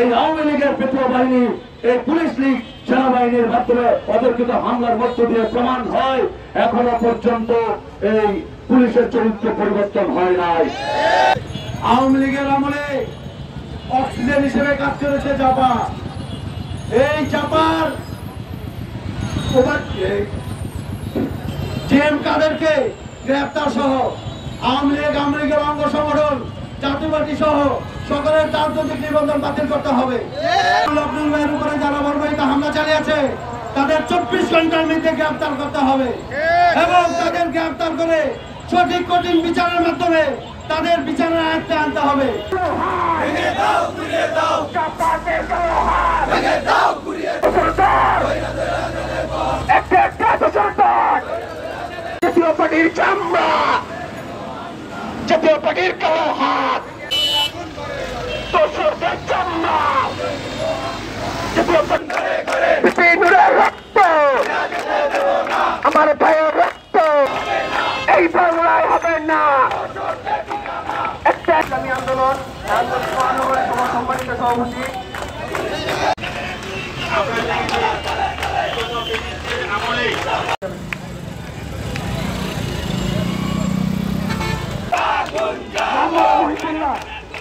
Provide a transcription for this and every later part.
এই আওয়ামী লীগের পেট্রোল বাহিনী, এই পুলিশ লীগ সেনাবাহিনীর মাধ্যমে অতর্কিত হামলার মধ্য দিয়ে প্রমাণ হয় এখনো পর্যন্ত এই পুলিশের চরিত্র পরিবর্তন হয় নাই। আওয়ামী লীগের আমলে অক্সিজেন হিসেবে কাজ করেছে চাপা। এই চাপার জিএম কাদেরকে গ্রেপ্তার সহ আওয়ামী লীগের অঙ্গ সংগঠন জাতীয়বাদী সহ সকলের রাজনৈতিক নিবন্ধন বাতিল করতে হবে। লকডাউন ভাইয়ের উপরে যারা বর্বরিত হামলা চালিয়েছে তাদের 24 ঘন্টার মধ্যে গ্রেপ্তার করতে হবে এবং তাদের গ্রেপ্তার করে সঠিক কঠিন বিচারের মাধ্যমে তাদের বিচারের আয়ত্তে আনতে হবে। জাতীয় পার্টির চামড়া, জাতীয় পার্টির কালো হাত, দোষরদের চামড়া, জাতীয় পার্টির রক্ত, আমার ভাইয়ের রক্ত এই বাংলায় হবে না। একটা ইসলামী আন্দোলন সম্মানিত সভাপতি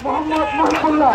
মোহাম্মদ মহিবুল্লাহ